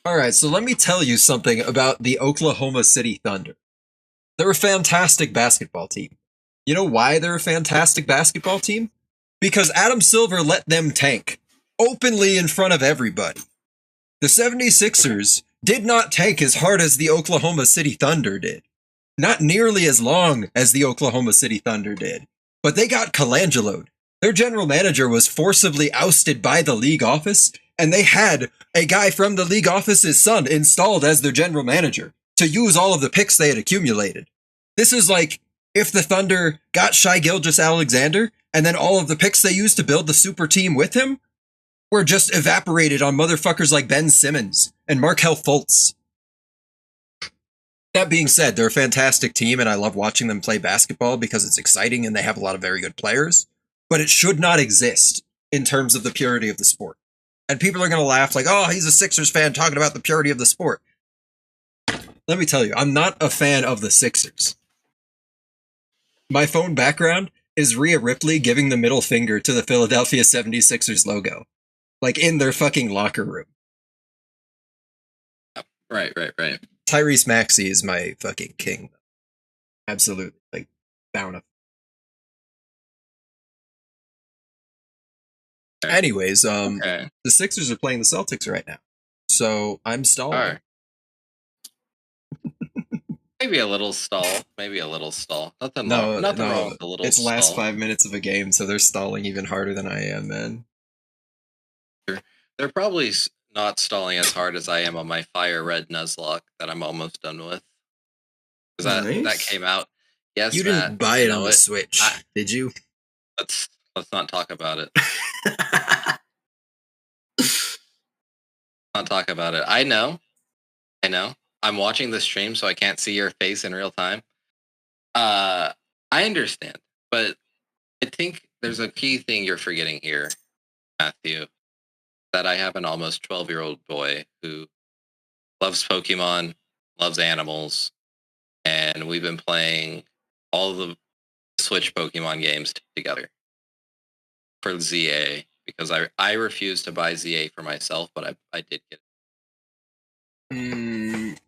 All right, so let me tell you something about the Oklahoma City Thunder. They're a fantastic basketball team. You know why they're a fantastic basketball team? Because Adam Silver let them tank openly in front of everybody. The Okay. 76ers did not tank as hard as the Oklahoma City Thunder did. Not nearly as long as the Oklahoma City Thunder did. But they got Colangelo'd. Their general manager was forcibly ousted by the league office, and they had a guy from the league office's son installed as their general manager to use all of the picks they had accumulated. This is like if the Thunder got Shai Gilgis Alexander, and then all of the picks they used to build the super team with him were just evaporated on motherfuckers like Ben Simmons and Markel Fultz. That being said, they're a fantastic team, and I love watching them play basketball because it's exciting and they have a lot of very good players. But it should not exist in terms of the purity of the sport. And people are going to laugh like, oh, he's a Sixers fan talking about the purity of the sport. Let me tell you, I'm not a fan of the Sixers. My phone background is Rhea Ripley giving the middle finger to the Philadelphia 76ers logo, like in their fucking locker room. Right, right, right. Tyrese Maxey is my fucking king. Absolutely. Like, down a. Okay. Anyways, Okay. the Sixers are playing the Celtics right now. So I'm All stalling. right. Maybe a little stall. Maybe a little stall. No, Nothing wrong no. with a little It's the last stall. 5 minutes of a game, so they're stalling even harder than I am, man. They're probably not stalling as hard as I am on my Fire Red Nuzlocke that I'm almost done with. Because that Nice. came out. You Yes, Matt. didn't buy I it on know the it. I, Switch, did you? let's not talk about it. Not talk about it. I know. I know. I'm watching the stream, so I can't see your face in real time. I understand, but I think there's a key thing you're forgetting here, Matthew. That I have an almost 12-year-old boy who loves Pokemon, loves animals, and we've been playing all the Switch Pokemon games together for ZA because I refused to buy ZA for myself, but I did get it. Mm,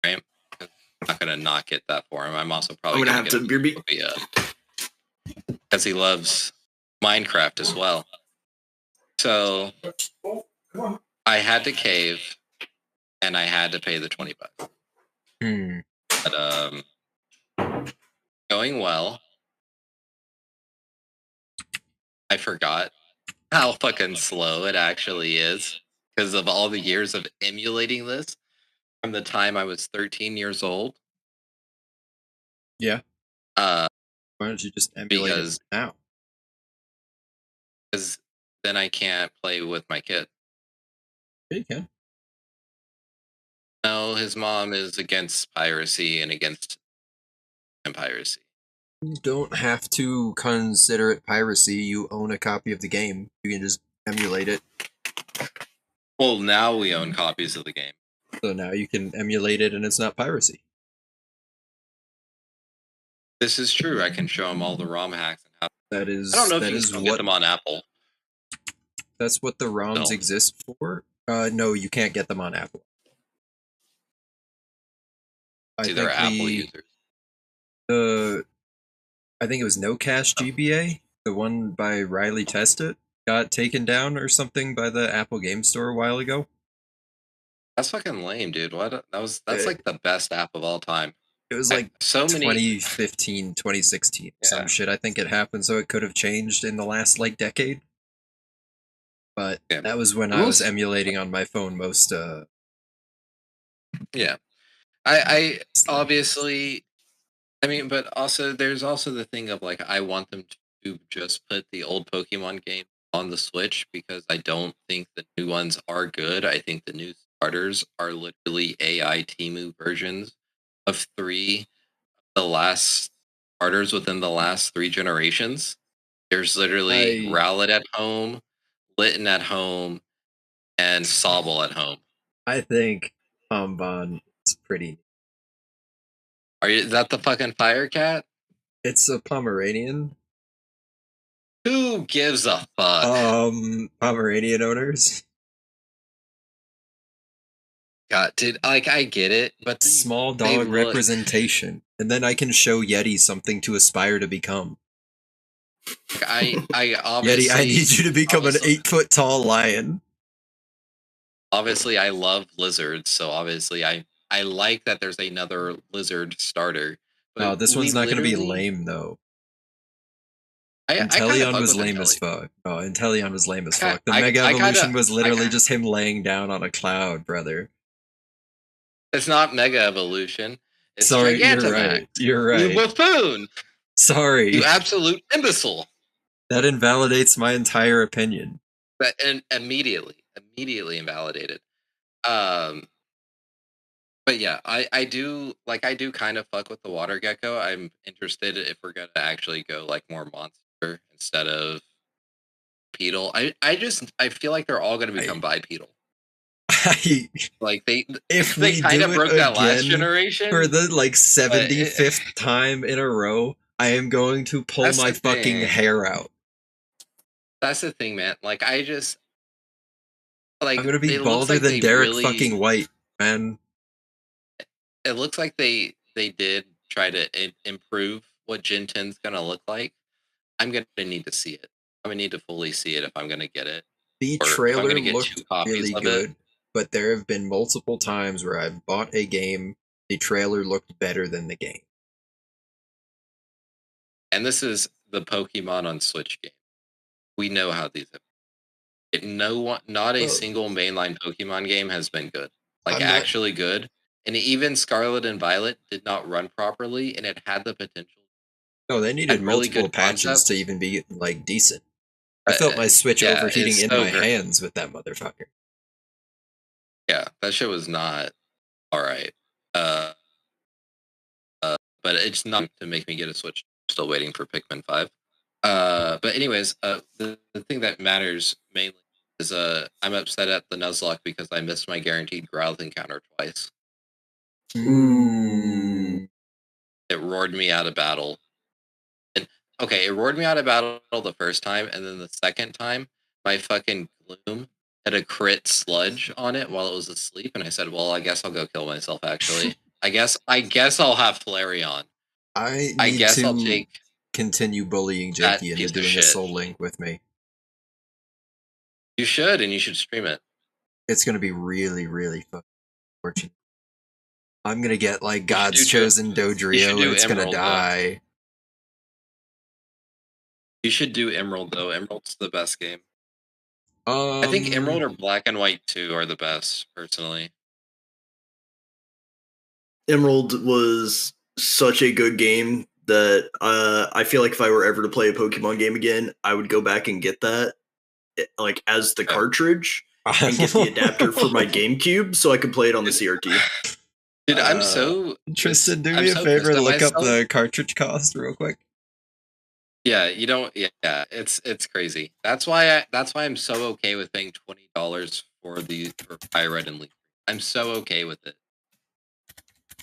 Right? I'm not gonna not get that for him. I'm also I'm probably gonna gonna have get to him beer beat. because he loves Minecraft as well. So I had to cave, and I had to pay the $20. hmm. But going well. I forgot how fucking slow it actually is because of all the years of emulating this from the time I was 13 years old. Yeah. Uh, Why don't you just emulate it because now? because then I can't play with my kid. Yeah, you can. No, his mom is against piracy and against piracy. You don't have to consider it piracy. You own a copy of the game. You can just emulate it. Well, now we own copies of the game. So now you can emulate it and it's not piracy. This is true. I can show him all the ROM hacks and how. That I don't is know if that you can is still get what them on Apple. that's what the ROMs Still, exist for. No, you can't get them on Apple. I see, they're think Apple users. the I think it was No Cache GBA, the one by Riley Testit, got taken down or something by the Apple Game Store a while ago. That's fucking lame, dude. What? That's It, like the best app of all time. it was like So many. 2015, 2016, some Yeah. shit. I think it happened, so it could have changed in the last like decade. But Yeah. that was when I was emulating on my phone most. Yeah. I obviously. I mean, but also there's also the thing of like I want them to just put the old Pokemon game on the Switch because I don't think the new ones are good. I think the new starters are literally AI Timu versions of the last starters within the last three generations. There's literally I Rowlet at home, Litten at home, and Sobble at home. I think Bon is pretty. Is that the fucking Fire Cat? It's a Pomeranian. Who gives a fuck? Pomeranian owners. God, dude, like I get it, but Small they dog look- representation. And then I can show Yeti something to aspire to become. I obviously Yeti, I need you to become an obviously- 8-foot tall lion. Obviously, I love lizards, so obviously I like that there's another lizard starter. But No, this we one's not going to be literally- lame, though. I kinda Inteleon fuck was with lame as Inteleon. fuck. Oh, Inteleon was lame as I- fuck. The I- Mega I kinda- Evolution was literally kinda- just him laying down on a cloud, brother. It's not Mega Evolution. It's Sorry, you're Gigantamax. right. You're You right. buffoon! Sorry. You absolute imbecile! That invalidates my entire opinion. And immediately invalidated. But yeah, I do kind of fuck with the water gecko. I'm interested if we're gonna actually go like more monster instead of bipedal. I feel like they're all gonna become bipedal. Like If they we kind do of it broke that last again generation. for the like 75th time in a row, I am going to pull That's my the fucking thing. hair out. That's the thing, man. Like I just like I'm gonna be it looks balder like than they Derek really- fucking White, man. It looks like they did try to improve what Gen 10's gonna look like. I'm gonna need to see it. I'm gonna need to fully see it if I'm gonna get it. The Or if I'm trailer gonna get looked 2 copies really of good, it. but there have been multiple times where I've bought a game, the trailer looked better than the game. And this is the Pokemon on Switch game. We know how these have. Not a Well, single mainline Pokemon game has been good. Like I'm not- actually good. And even Scarlet and Violet did not run properly, and it had the potential. No, they needed Had really multiple good patches concepts. to even be like decent. I felt my Switch yeah, overheating it's in so my great. hands with that motherfucker. Yeah, that shit was not all right. But it's not to make me get a Switch. Still waiting for Pikmin 5. But anyways, the thing that matters mainly is I'm upset at the Nuzlocke because I missed my guaranteed Growlithe encounter twice. Mm. It roared me out of battle. And okay, it roared me out of battle the first time, and then the second time, my fucking Gloom had a crit sludge on it while it was asleep, and I said, "Well, I guess I'll go kill myself." Actually, I guess I'll have Flareon. I I need guess to I'll take continue bullying that Jakey into piece of doing a shit. Soul Link with me. You should, and you should stream it. It's gonna be really, really fucking fortunate. I'm gonna get like God's do- chosen you should Dodrio do and it's gonna Emerald, though. die. You should do Emerald though. Emerald's the best game. I think Emerald or Black and White 2 are the best, personally. Emerald was such a good game that I feel like if I were ever to play a Pokemon game again, I would go back and get that like as the cartridge and get the adapter for my GameCube so I could play it on the CRT. Dude, I'm so Tristan, do I'm me a so favor, pissed at look up myself. the cartridge cost real quick. Yeah, you don't. Yeah, it's crazy. That's why I'm so okay with paying $20 for Fire Red and Leaf. I'm so okay with it.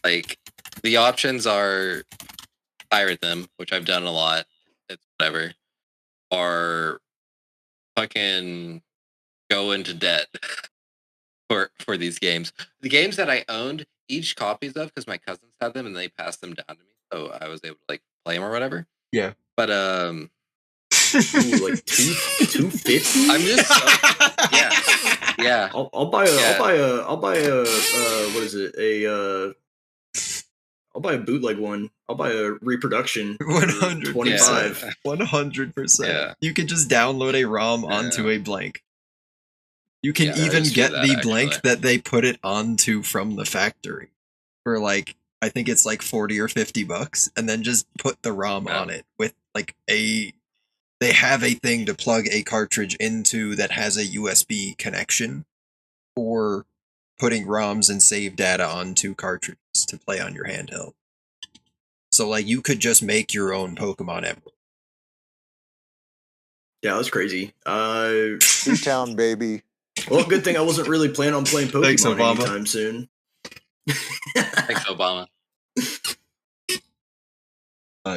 Like the options are pirate them, which I've done a lot. It's whatever. Or fucking go into debt for these games. The games that I owned each copies of because my cousins had them and they passed them down to me, so I was able to like play them or whatever. Yeah. But Ooh, like 250. I'm just yeah. I'll buy a what is it? I'll buy a bootleg one. I'll buy a reproduction. 100%. 25. 100%. Yeah. You can just download a ROM onto a blank. You can Yeah, I even just do get that, the blank actually. that they put it onto from the factory for like, I think it's like 40 or 50 bucks, and then just put the ROM Yeah. on it with like they have a thing to plug a cartridge into that has a USB connection for putting ROMs and save data onto cartridges to play on your handheld. So like you could just make your own Pokemon Emerald. Yeah, that's crazy. Town baby. Well, good thing I wasn't really planning on playing Pokemon Thanks, Obama. anytime soon. Thanks, Obama.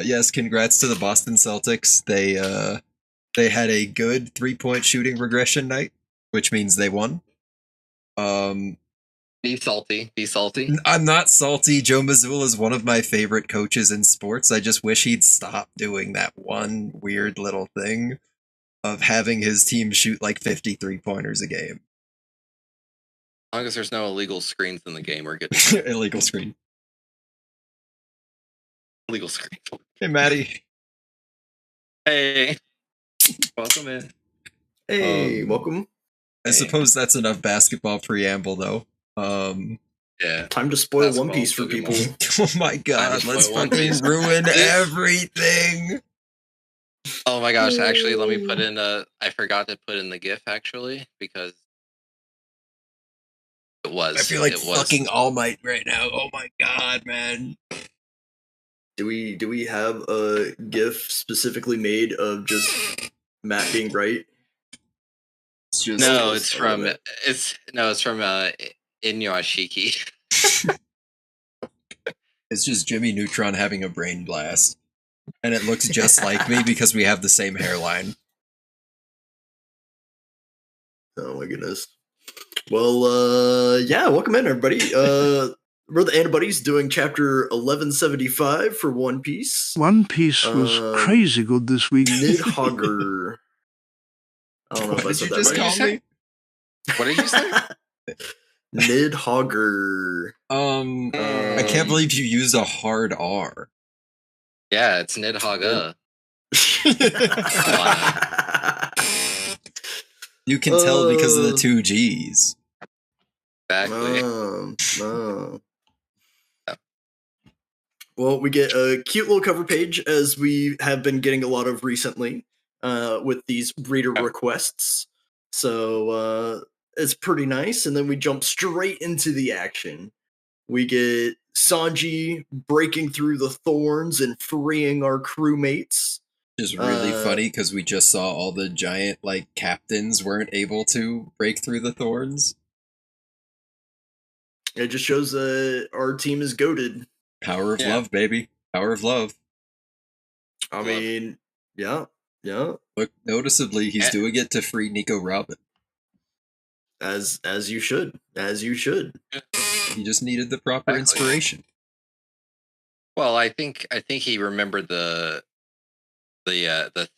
Yes, congrats to the Boston Celtics. They had a good 3-point shooting regression night, which means they won. Yeah, Be salty. Be salty. I'm not salty. Joe Mazzulla is one of my favorite coaches in sports. I just wish he'd stop doing that one weird little thing of having his team shoot like 53 pointers a game. As long as there's no illegal screens in the game, we're good. Illegal screen. Illegal screen. Hey, Maddie. Hey. Welcome in. Hey, welcome. I suppose that's enough basketball preamble, though. Yeah. Time to spoil Basketball, One Piece for people. Pokemon. Oh my god, Time to let's spoil One fucking Piece. ruin everything. Oh my gosh, actually, let me put in I forgot to put in the GIF, actually, because it was. I feel like it was. fucking All Might right now. Oh my god, man. Do we have a GIF specifically made of just Matt being right? It's just No, it's from Inuyashiki. It's just Jimmy Neutron having a brain blast. And it looks just like me because we have the same hairline. Oh my goodness. Well, yeah, welcome in everybody. We're the Antibodies doing chapter 1175 for One Piece. One Piece was crazy good this week. Nidhogger. I don't know What if I did said you that just right. call me? What did you say? Nidhogger. I can't believe you used a hard R. Yeah, it's Nidhogga. You can tell because of the two G's. Exactly. Well, we get a cute little cover page as we have been getting a lot of recently with these reader requests. So it's pretty nice. And then we jump straight into the action. We get Sanji breaking through the thorns and freeing our crewmates. Which is really funny because we just saw all the giant like captains weren't able to break through the thorns. It just shows that our team is goated. Power of love, baby. Power of love. I mean, yeah. Look, noticeably, he's doing it to free Nico Robin. As you should. As you should. He just needed the proper inspiration. Well, I think he remembered the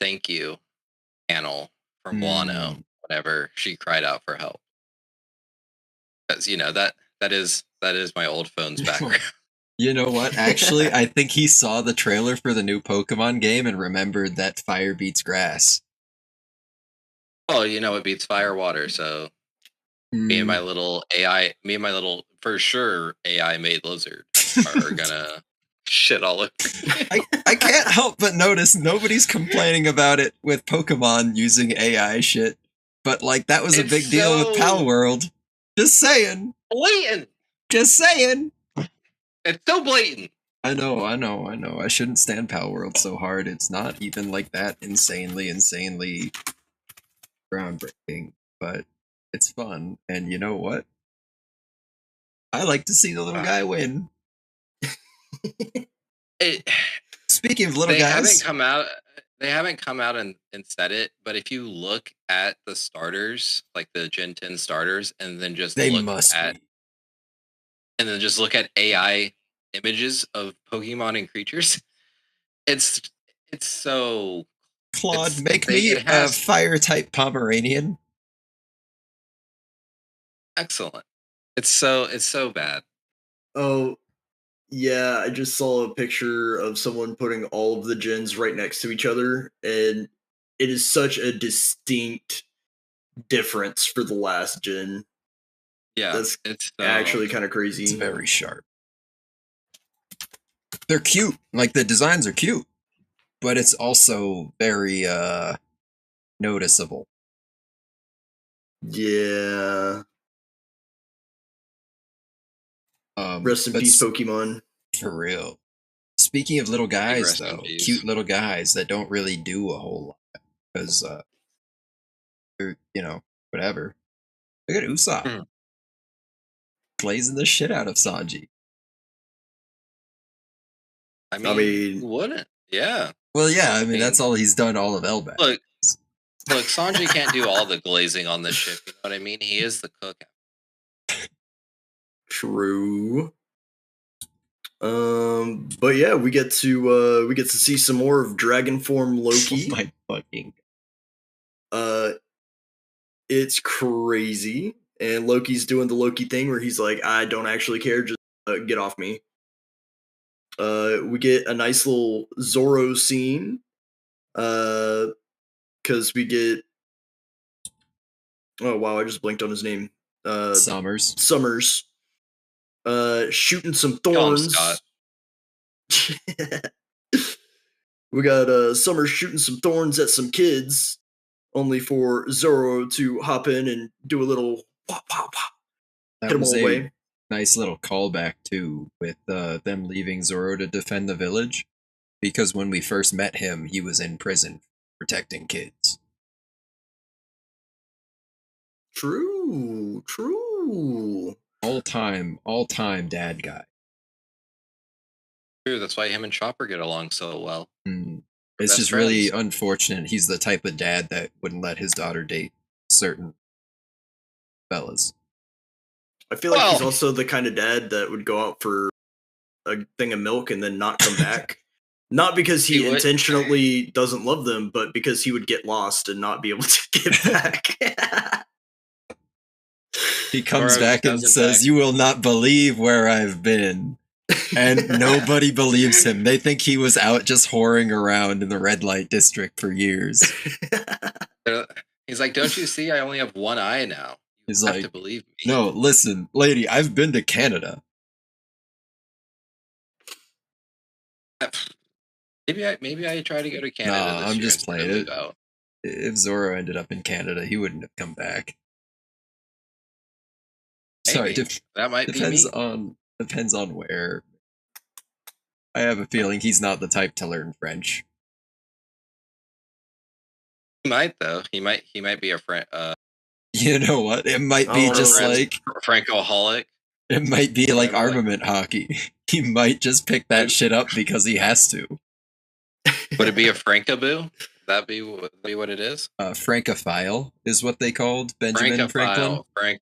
thank you panel from Wano whenever she cried out for help. Because that is my old phone's background. You know what? Actually, I think he saw the trailer for the new Pokemon game and remembered that fire beats grass. Oh, it beats fire, water. So me and my little for sure AI made lizard are gonna shit all over. I can't help but notice nobody's complaining about it with Pokemon using AI shit. But like that was a big deal with Pal World. Just saying. Blatant. Just saying. It's so blatant. I know. I shouldn't stand Pal World so hard. It's not even like that insanely groundbreaking, but it's fun. And you know what? I like to see the little guy win. Speaking of little guys, they haven't come out and said it, but if you look at the starters, like the Gen 10 starters, and then just look at AI images of Pokemon and creatures, it's so Claude, make me a fire type Pomeranian. Excellent. It's so bad. Oh, yeah, I just saw a picture of someone putting all of the gens right next to each other, and it is such a distinct difference for the last gen. Yeah, that's actually kind of crazy. It's very sharp. They're cute. Like, the designs are cute, but it's also very noticeable. Yeah. Rest in peace, Pokemon. For real. Speaking of little guys, though, cute little guys that don't really do a whole lot because, they're, whatever. Look at Usopp. Blazing the shit out of Sanji. I mean, wouldn't? Yeah. Well, yeah, I mean, that's all he's done all of Elbaf. Look, Sanji can't do all the glazing on this ship, you know what I mean? He is the cook. True. But yeah, we get to see some more of Dragon Form Loki. Oh my fucking. It's crazy, and Loki's doing the Loki thing where he's like, "I don't actually care, just get off me." We get a nice little Zorro scene, because we get. Oh wow! I just blinked on his name. Summers. Summers. Shooting some Call him thorns. Scott. We got Summers shooting some thorns at some kids, only for Zorro to hop in and do a little pop, pop, pop. That Hit 'em was all a away. nice little callback too, with them leaving Zorro to defend the village, because when we first met him, he was in prison protecting kids. True. All time dad guy. True, that's why him and Chopper get along so well. It's Best just really friends. unfortunate. He's the type of dad that wouldn't let his daughter date certain fellas. I feel like he's Well- also the kind of dad that would go out for a thing of milk and then not come back. Not because he He would. intentionally doesn't love them, but because he would get lost and not be able to get back. He comes Or back and doesn't says, back. "You will not believe where I've been." And nobody believes him. They think he was out just whoring around in the red light district for years. He's like, don't you see? I only have one eye now. He's You have like, to believe me. "No, listen, lady, I've been to Canada." Maybe I try to go to Canada. Nah, this I'm year just instead of playing it. move out. If Zorro ended up in Canada, he wouldn't have come back. Sorry, Maybe. That might depends be me. depends on where. I have a feeling he's not the type to learn French. He might though. He might be a friend. You know what? It might be Oh, just friends. like Francoholic. it might be like Whatever, like- armament hockey. He might just pick that shit up because he has to. Would it be a Frankaboo? That be what it is? Francophile is what they called Benjamin Franklin. Frank.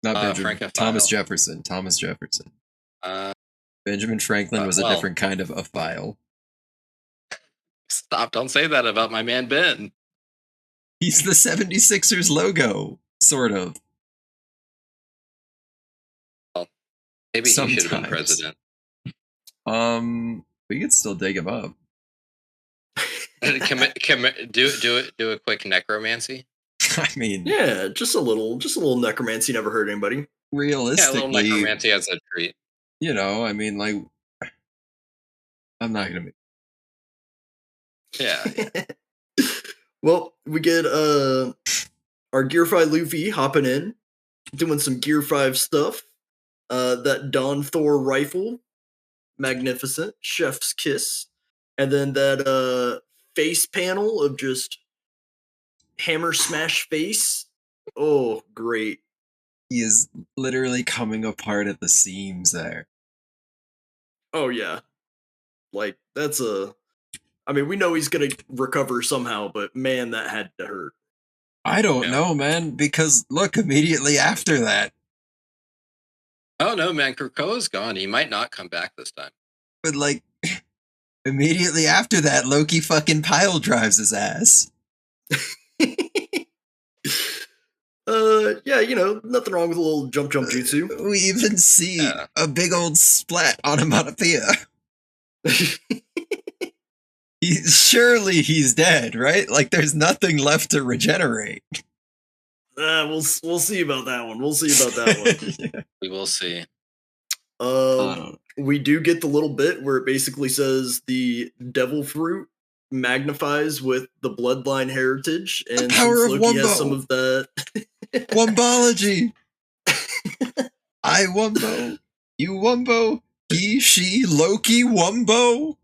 Not Benjamin. Francophile. Thomas Jefferson. Thomas Jefferson. Benjamin Franklin was a well. different kind of a file. Stop! Don't say that about my man Ben. He's the 76ers logo, sort of. Maybe he should have been Sometimes. president. We could still dig him up. Do a quick necromancy. I mean, Yeah, just a little necromancy never hurt anybody. Yeah, a little realistically, necromancy as a treat. you know, I mean, like, I'm not gonna make. Yeah. Well, we get our Gear 5 Luffy hopping in, doing some Gear 5 stuff. That Dawn Thor rifle, magnificent, chef's kiss. And then that face panel of just hammer smash face. Oh, great. He is literally coming apart at the seams there. Oh yeah. Like that's I mean, we know he's gonna recover somehow, but man, that had to hurt. I don't Yeah. know, man, because look, immediately after that, Oh no, man, Krakoa's gone. He might not come back this time. but like, immediately after that, Loki fucking pile drives his ass. Yeah, you know, nothing wrong with a little jump jutsu. We even see Yeah. a big old splat onomatopoeia. Surely he's dead, right? Like, there's nothing left to regenerate. We'll see about that one. We'll see about that one. Yeah. We will see. I don't know. We do get the little bit where it basically says the devil fruit magnifies with the bloodline heritage, and power since of Loki has Wumbo. some of that. Wombology. I Wumbo. You Wumbo. He, she, Loki, Wumbo.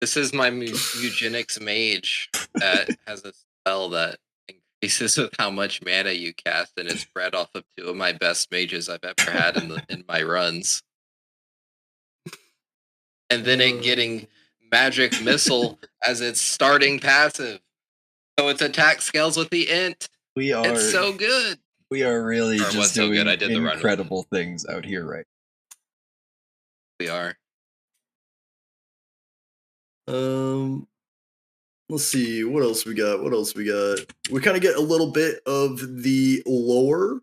This is my eugenics mage that has a spell that increases with how much mana you cast, and it's spread off of two of my best mages I've ever had in my runs. And then it getting magic missile as its starting passive. So its attack scales with the int. We are It's so good. We are really Or what's just so doing good, I did the run with it. incredible things out here, right? We are. Let's see what else we got. We kind of get a little bit of the lore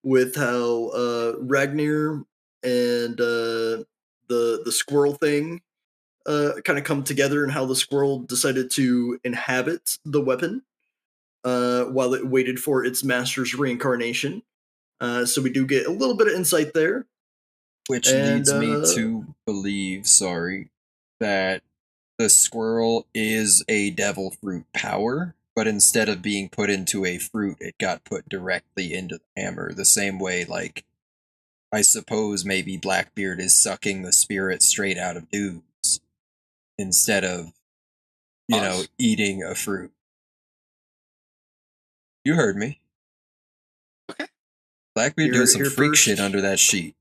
with how Ragnar and the squirrel thing kind of come together, and how the squirrel decided to inhabit the weapon while it waited for its master's reincarnation. So we do get a little bit of insight there. Which And, leads me to believe, that the squirrel is a devil fruit power, but instead of being put into a fruit, it got put directly into the hammer. The same way, like, I suppose maybe Blackbeard is sucking the spirit straight out of dudes instead of, eating a fruit. You heard me. Okay. Blackbeard doing some Here freak first. shit under that sheet.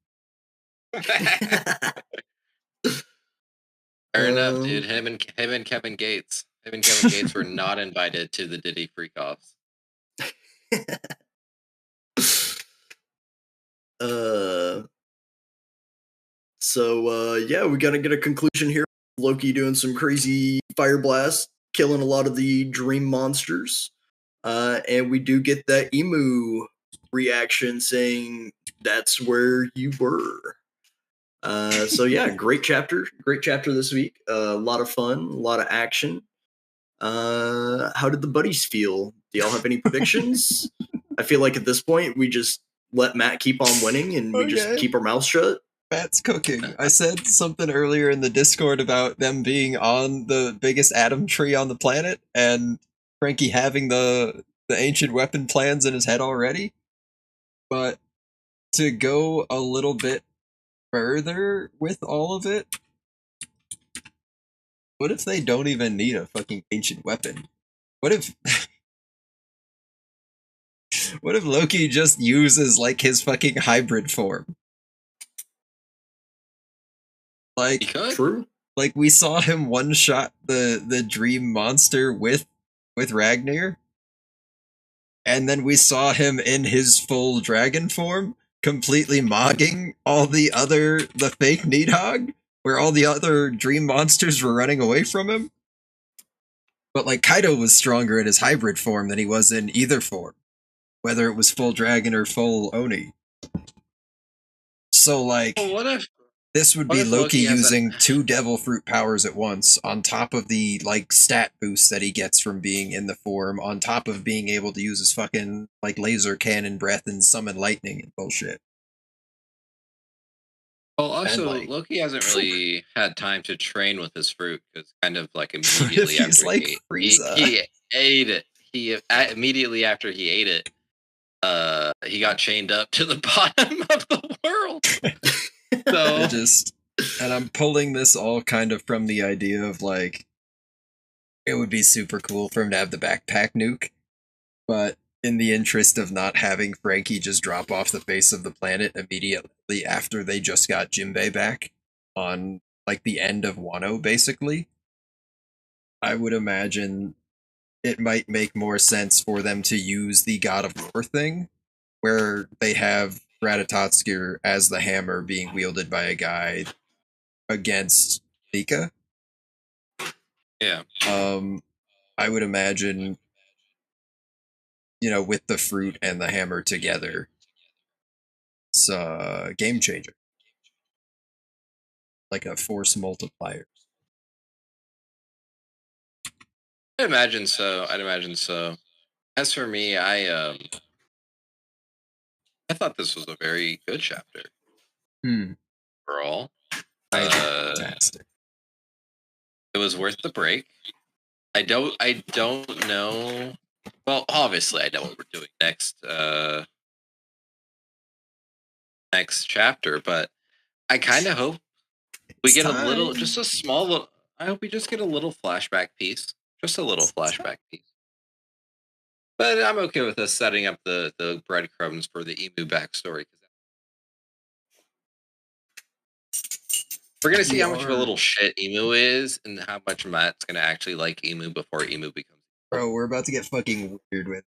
Fair enough, dude. Him and Kevin Gates. Him and Kevin Gates were not invited to the Diddy Freak-Offs. Yeah, we gotta get a conclusion here. Loki doing some crazy fire blast, killing a lot of the dream monsters. And we do get that emu reaction saying that's where you were. Great chapter this week. A lot of fun, a lot of action. How did the buddies feel? Do y'all have any predictions? I feel like at this point we just let Matt keep on winning, and we just keep our mouths shut. Matt's cooking. I said something earlier in the Discord about them being on the biggest atom tree on the planet, and Frankie having the ancient weapon plans in his head already. But to go a little bit further with all of it, what if they don't even need a fucking ancient weapon? What if what if Loki just uses like his fucking hybrid form? Like, He could. True. like we saw him one shot the dream monster with Ragnar, and then we saw him in his full dragon form completely mogging the fake Nidhogg, where all the other dream monsters were running away from him. But like Kaido was stronger in his hybrid form than he was in either form, whether it was full dragon or full Oni. So like, Well, what if this would What be if Loki Loki has using two devil fruit powers at once, on top of the like stat boost that he gets from being in the form, on top of being able to use his fucking like laser cannon breath and summon lightning and bullshit. Well, also, like- Loki hasn't really had time to train with his fruit, because kind of like if immediately he's after like he Frieza? ate it, immediately after he ate it, he got chained up to the bottom of the world. And I'm pulling this all kind of from the idea of like, it would be super cool for him to have the backpack nuke, but in the interest of not having Frankie just drop off the face of the planet immediately after they just got Jinbei back on like the end of Wano, basically, I would imagine it might make more sense for them to use the God of War thing, where they have Ratatotskir as the hammer being wielded by a guy against Nika. Yeah. I would imagine, with the fruit and the hammer together, it's a game changer. Like a force multiplier. I'd imagine so. As for me, I thought this was a very good chapter overall. Fantastic. It was worth the break. I don't know. Well, obviously, I know what we're doing next chapter, but I kind of hope we get a little, just a small little. I hope we just get a little flashback piece, just a little flashback piece. But I'm okay with us setting up the breadcrumbs for the emu backstory. We're gonna see how much of a little shit emu is, and how much Matt's gonna actually like emu before emu becomes. Bro, we're about to get fucking weird with.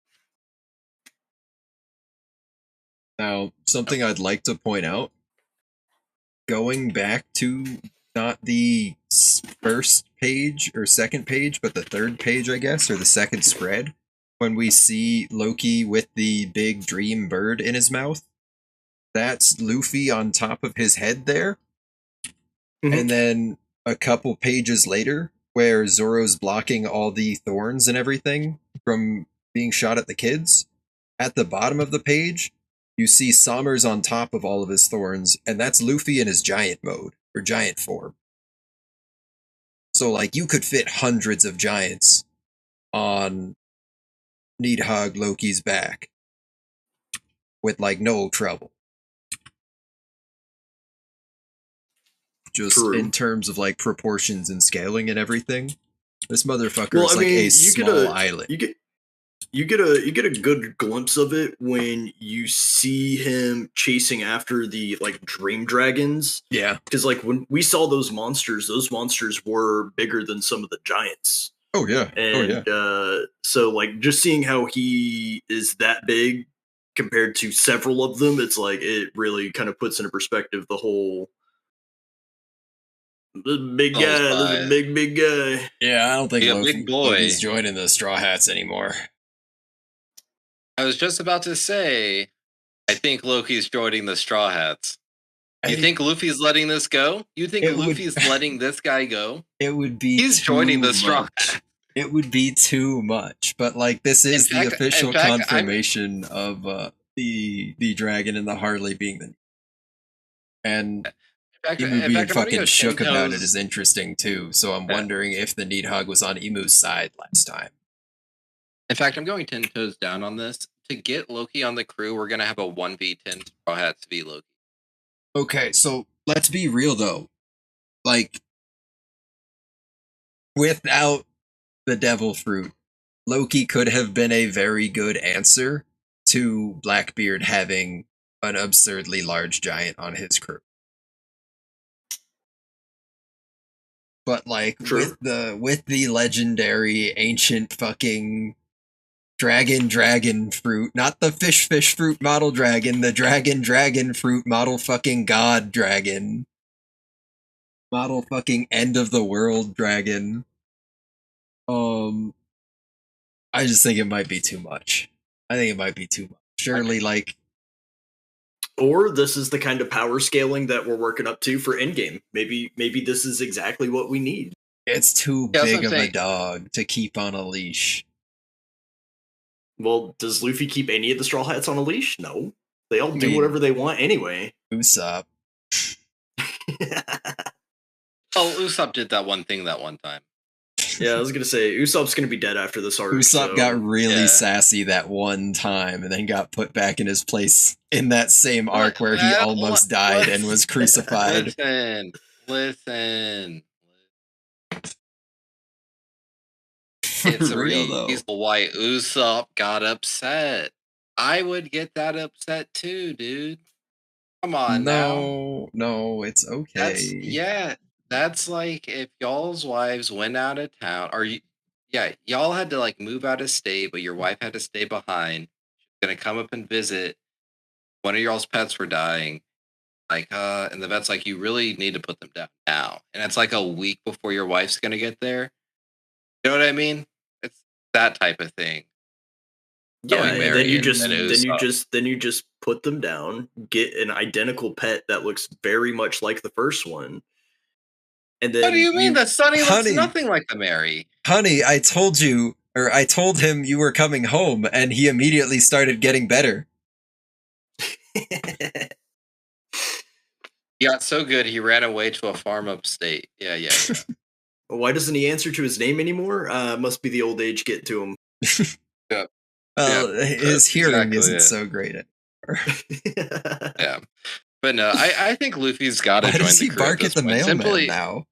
Now, something I'd like to point out, going back to not the first page or second page, but the third page, I guess, or the second spread, when we see Loki with the big dream bird in his mouth, that's Luffy on top of his head there. Mhm. And then a couple pages later, where Zoro's blocking all the thorns and everything from being shot at the kids, at the bottom of the page, you see Sommer's on top of all of his thorns, and that's Luffy in his giant mode, or giant form. So, like, you could fit hundreds of giants on Nidhogg Loki's back with, like, no trouble. Just True. in terms of, like, proportions and scaling and everything. This motherfucker Well, is I like mean, a you small get a- island. You get a good glimpse of it when you see him chasing after the like dream dragons. Yeah. Because like when we saw those monsters were bigger than some of the giants. Oh, yeah. And so like just seeing how he is that big compared to several of them, it's like it really kind of puts into perspective the whole big Oh, guy, size. this is a big guy. Yeah, I don't think Yeah, big boy. Loki's joining the Straw Hats anymore. I was just about to say, I think Loki's joining the Straw Hats. You think Luffy's letting this go? You think It would- Luffy's letting this guy go? It would be He's joining the Straw much. Hats. It would be too much, but like this is In the fact- official in fact, I'm- confirmation of the dragon and the Harley being the. And In fact, Emu in being fact, I'm gonna fucking go shook about it Shinko's- is interesting too. So I'm Yeah. wondering if the Nidhogg was on Emu's side last time. In fact, I'm going 10 toes down on this. To get Loki on the crew, we're going to have a 1v10 Straw Hats v Loki. Okay, so let's be real though. Like, without the devil fruit, Loki could have been a very good answer to Blackbeard having an absurdly large giant on his crew. But like True. with the legendary ancient fucking dragon fruit, not the fish fruit model dragon, the dragon fruit model fucking god dragon. Model fucking end of the world dragon. I just think it might be too much. I think it might be too much. Surely, like, Or this is the kind of power scaling that we're working up to for Endgame. Maybe this is exactly what we need. it's too Yeah, that's big what of I'm a saying. dog to keep on a leash. Well, does Luffy keep any of the Straw Hats on a leash? No. They all do mean- whatever they want anyway. Usopp. Oh, Usopp did that one thing that one time. Yeah, I was gonna say Usopp's gonna be dead after this arc. Usopp so- got really yeah. sassy that one time and then got put back in his place in that same arc where he almost died and was crucified. Listen. For It's a real, though. reason why Usopp got upset. I would get that upset too, dude. Come on now. No, it's okay. That's like if y'all's wives went out of town, or y'all had to like move out of state, but your wife had to stay behind. She's gonna come up and visit. One of y'all's pets were dying. Like, and the vet's like, you really need to put them down now. And it's like a week before your wife's gonna get there. You know what I mean? It's that type of thing. Yeah, Going and Mary then you and just then then you Usopp. just put them down, get an identical pet that looks very much like the first one. And then What do you mean? The Sunny looks Honey. nothing like the Mary. Honey, I told him you were coming home and he immediately started getting better. He got so good he ran away to a farm upstate. Yeah. Why doesn't he answer to his name anymore? Must be the old age getting to him. Well, his that's hearing exactly isn't it. so great. Yeah. But no, I think Luffy's got to Why join does the he crew bark this at the point. mailman Simply, now?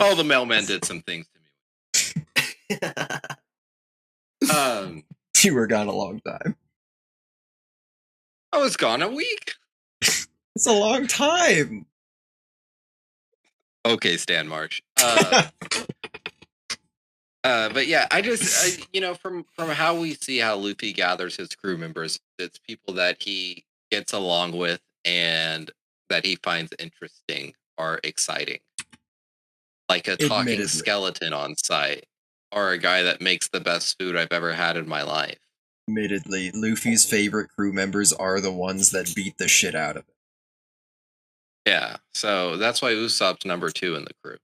oh, the mailman did some things to me. You were gone a long time. I was gone a week. It's a long time. Okay, Stan Marsh. But yeah, from how we see how Luffy gathers his crew members, it's people that he gets along with and that he finds interesting or exciting, like a talking Admittedly. skeleton on site, or a guy that makes the best food I've ever had in my life. Admittedly, Luffy's favorite crew members are the ones that beat the shit out of him. Yeah, so that's why Usopp's number 2 in the crew.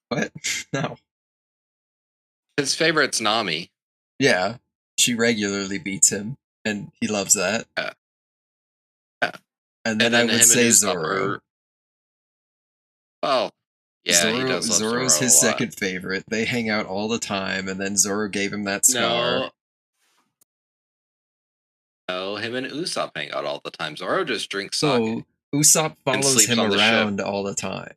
What? No. His favorite's Nami. Yeah, she regularly beats him, and he loves that. Yeah. And then I would him say and Usopp Zoro. Well, yeah, he does love Zoro's Zoro his a lot. second favorite. They hang out all the time, and then Zoro gave him that scar. No, him and Usopp hang out all the time. Zoro just drinks So sake. Usopp follows sleeps him on the around all the time.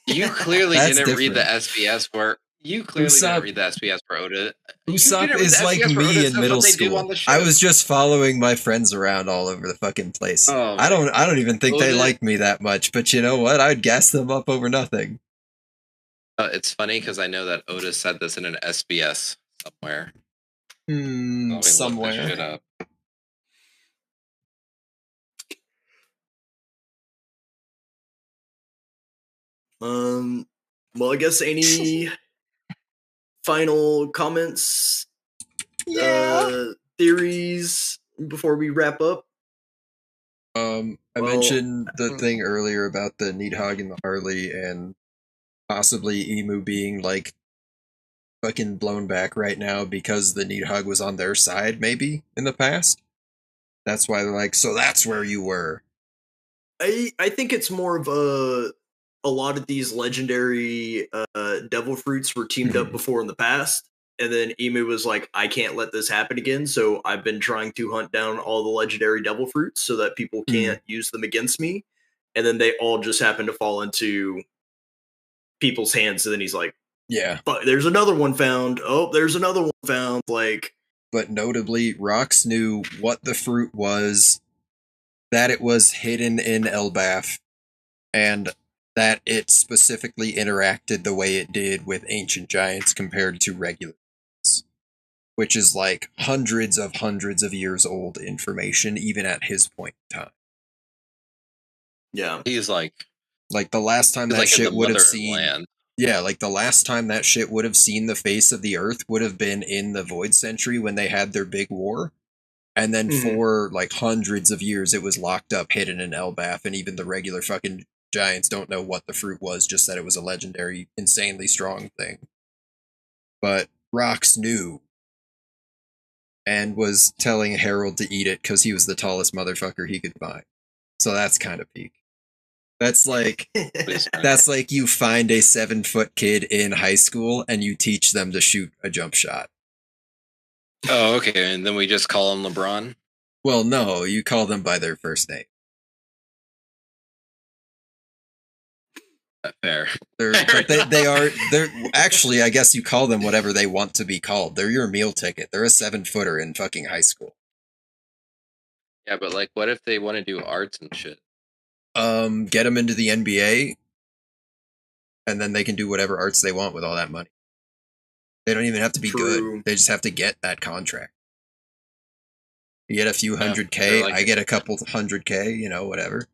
You clearly That's didn't read the different. SBS where Usopp- didn't read the SBS for Oda. Usopp is like me in middle school. I was just following my friends around all over the fucking place. Oh, I don't even think they Oda- like me that much, but you know what? I'd gas them up over nothing. It's funny because I know that Oda said this in an SBS somewhere. Let me look this Somewhere. shit up. Well, I guess any final comments, theories before we wrap up? I mentioned the thing earlier about the Needhog and the Harley, and possibly Emu being like fucking blown back right now because the Needhog was on their side, maybe in the past. That's why they're like, so that's where you were. I think it's more of a lot of these legendary devil fruits were teamed up before in the past, and then Emu was like, I can't let this happen again, so I've been trying to hunt down all the legendary devil fruits so that people can't use them against me, and then they all just happen to fall into people's hands, and then he's like, yeah, but there's another one found. Oh, there's another one found. Like, but notably, Rox knew what the fruit was, that it was hidden in Elbaf, and that it specifically interacted the way it did with ancient giants compared to regular ones, which is like hundreds of years old information, even at his point in time. yeah, He's like the last time that like shit would have seen, land. yeah, like the last time that shit would have seen the face of the earth would have been in the Void Century when they had their big war. And then for like hundreds of years, it was locked up, hidden in Elbaf, and even the regular fucking giants don't know what the fruit was, just that it was a legendary, insanely strong thing. But Rox knew and was telling Harold to eat it because he was the tallest motherfucker he could find. So that's kind of peak. That's like you find a 7-foot kid in high school and you teach them to shoot a jump shot. Oh, okay. And then we just call him LeBron? Well, no, you call them by their first name. Fair. They're actually, I guess you call them whatever they want to be called. They're your meal ticket. They're a 7-footer in fucking high school. Yeah, but like, what if they want to do arts and shit? Get them into the NBA, and then they can do whatever arts they want with all that money. They don't even have to be good. They just have to get that contract. You get a few $100K, I get a couple $100K, whatever.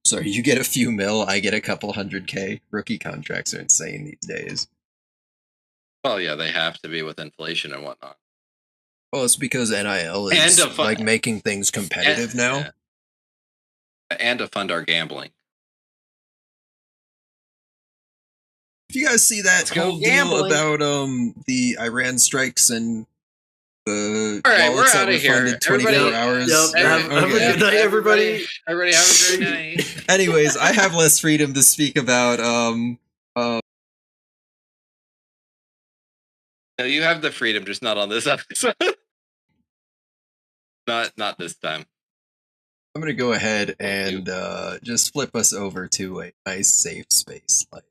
So you get a few mil, I get a couple $100K. Rookie contracts are insane these days. Well, yeah, they have to be with inflation and whatnot. Well, it's because NIL is like making things competitive now. Yeah. And to fund our gambling. Did you guys see that whole deal about the Iran strikes and the wallets that were funded 24 hours? Yep. Have a good night, everybody. Everybody have a great night. Anyways, I have less freedom to speak about No, you have the freedom, just not on this episode. Not this time. I'm gonna go ahead and just flip us over to a nice safe space. Like,